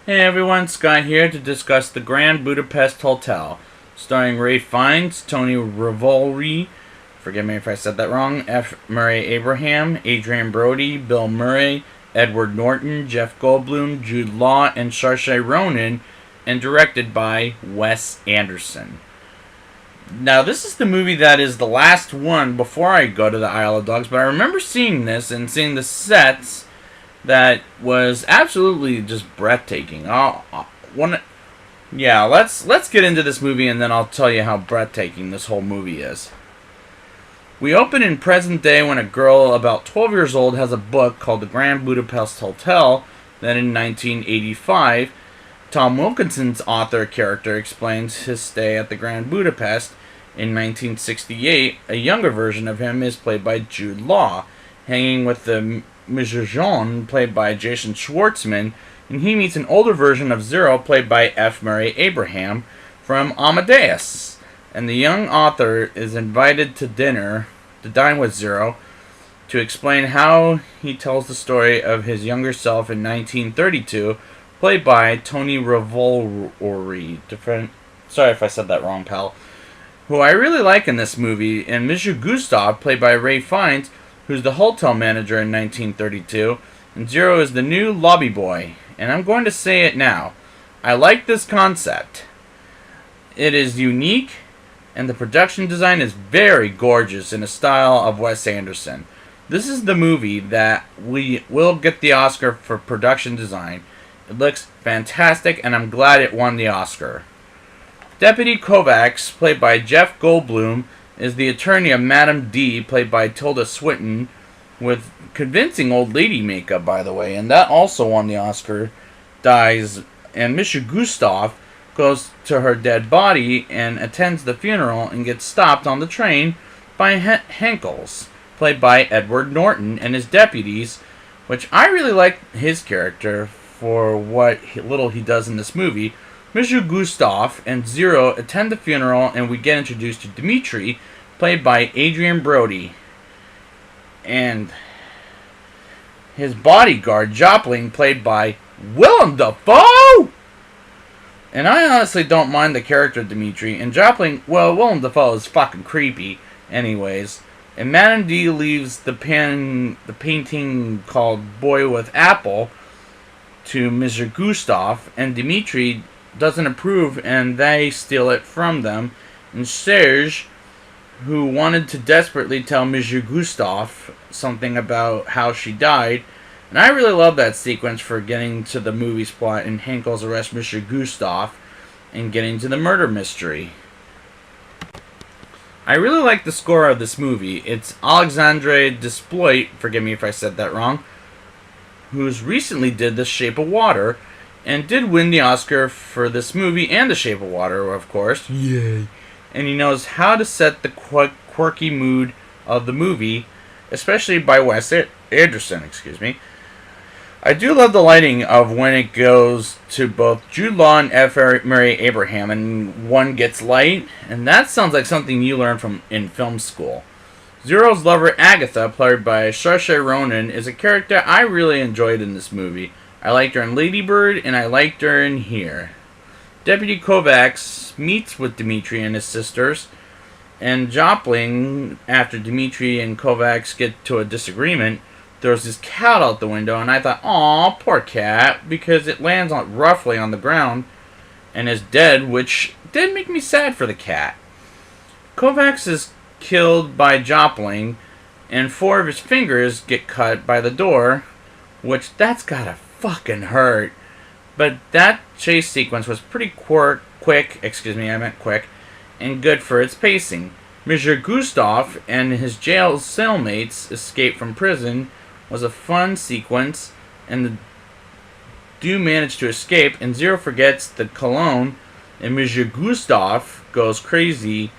Hey everyone, Scott here to discuss the Grand Budapest Hotel, starring Ray Fiennes, Tony Revolori, forgive me if I said that wrong, F. Murray Abraham, Adrian Brody, Bill Murray, Edward Norton, Jeff Goldblum, Jude Law, and Saoirse Ronan, and directed by Wes Anderson. Now, this is the movie that is the last one before I go to the Isle of Dogs, but I remember seeing this and seeing the sets that was absolutely just breathtaking. Let's get into this movie and then I'll tell you how breathtaking this whole movie is. We open in present day when a girl about 12 years old has a book called The Grand Budapest Hotel that in 1985, Tom Wilkinson's author character explains his stay at the Grand Budapest. In 1968, a younger version of him is played by Jude Law, hanging with the Mr. Jean, played by Jason Schwartzman, and he meets an older version of Zero, played by F. Murray Abraham, from Amadeus. And the young author is invited to dine with Zero, to explain how he tells the story of his younger self in 1932, played by Tony Revolori. Sorry if I said that wrong, pal. Who I really like in this movie, and Monsieur Gustav, played by Ray Fiennes, who's the hotel manager in 1932, and Zero is the new lobby boy. And I'm going to say it now. I like this concept. It is unique, and the production design is very gorgeous in the style of Wes Anderson. This is the movie that we will get the Oscar for production design. It looks fantastic, and I'm glad it won the Oscar. Deputy Kovacs, played by Jeff Goldblum, is the attorney of Madame D, played by Tilda Swinton, with convincing old lady makeup, by the way, and that also won the Oscar, dies, and Monsieur Gustav goes to her dead body and attends the funeral and gets stopped on the train by Henkels, played by Edward Norton, and his deputies, which I really like his character for what little he does in this movie. Monsieur Gustav and Zero attend the funeral, and we get introduced to Dimitri, played by Adrian Brody, and his bodyguard, Joplin, played by Willem Dafoe! And I honestly don't mind the character of Dimitri, and Joplin, well, Willem Dafoe is fucking creepy anyways. And Madame D leaves the painting called Boy with Apple to Mr. Gustav, and Dimitri doesn't approve, and they steal it from them. And Serge, who wanted to desperately tell Monsieur Gustav something about how she died, and I really love that sequence for getting to the movie's plot and Henkel's arrest Monsieur Gustav and getting to the murder mystery. I really like the score of this movie. It's Alexandre Desplat, forgive me if I said that wrong, who's recently did The Shape of Water, and did win the Oscar for this movie and The Shape of Water, of course. Yay. And he knows how to set the quirky mood of the movie, especially by Wes Anderson, I do love the lighting of when it goes to both Jude Law and F. Murray Abraham, and one gets light, and that sounds like something you learn from in film school. Zero's lover, Agatha, played by Saoirse Ronan, is a character I really enjoyed in this movie. I liked her in Lady Bird, and I liked her in here. Deputy Kovacs meets with Dimitri and his sisters, and Joplin, after Dimitri and Kovacs get to a disagreement, throws his cat out the window, and I thought, aw, poor cat, because it lands roughly on the ground and is dead, which did make me sad for the cat. Kovacs is killed by Joplin, and 4 of his fingers get cut by the door, which that's gotta fucking hurt. But that chase sequence was pretty quick, and good for its pacing. Monsieur Gustav and his jail cellmates escape from prison was a fun sequence, and the do manage to escape, and Zero forgets the cologne, and Monsieur Gustav goes crazy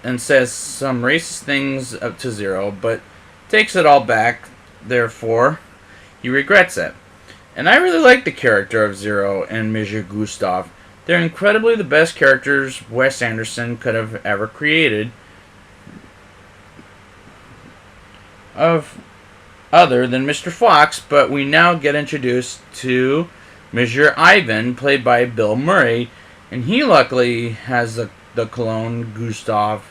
and says some racist things up to Zero, but takes it all back, therefore he regrets it. And I really like the character of Zero and Monsieur Gustav. They're incredibly the best characters Wes Anderson could have ever created, of other than Mr. Fox, but we now get introduced to Monsieur Ivan, played by Bill Murray, and he luckily has the cologne Gustav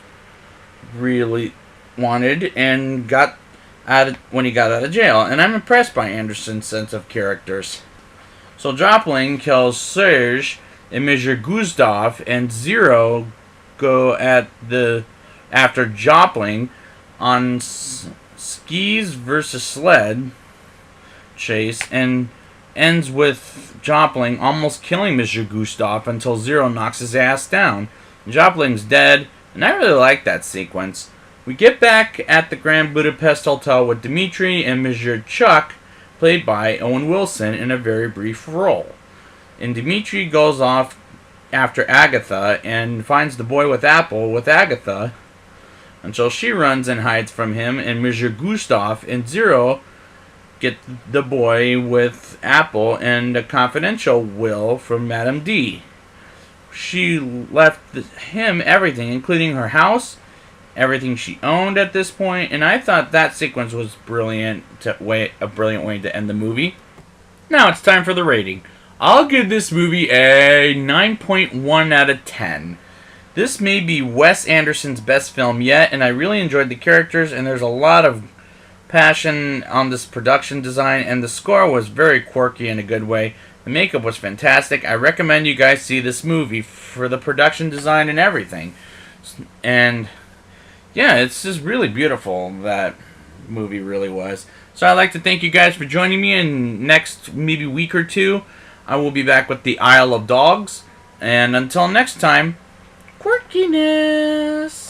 really wanted and got when he got out of jail. And I'm impressed by Anderson's sense of characters. So Jopling kills Serge and Monsieur Gustav, and Zero go after Jopling on skis versus sled chase, and ends with Jopling almost killing Monsieur Gustav until Zero knocks his ass down. Jopling's dead, and I really like that sequence. We get back at the Grand Budapest Hotel with Dimitri and Monsieur Chuck, played by Owen Wilson, in a very brief role. And Dimitri goes off after Agatha and finds the boy with Apple with Agatha until she runs and hides from him, and Monsieur Gustav and Zero get the boy with Apple and a confidential will from Madame D. She left him everything, including her house, everything she owned at this point, and I thought that sequence was a brilliant way to end the movie. Now it's time for the rating. I'll give this movie a 9.1 out of 10. This may be Wes Anderson's best film yet, and I really enjoyed the characters, and there's a lot of passion on this production design, and the score was very quirky in a good way. The makeup was fantastic. I recommend you guys see this movie for the production design and everything. And yeah, it's just really beautiful, that movie really was. So I'd like to thank you guys for joining me, and next maybe week or two I will be back with the Isle of Dogs. And until next time, quirkiness!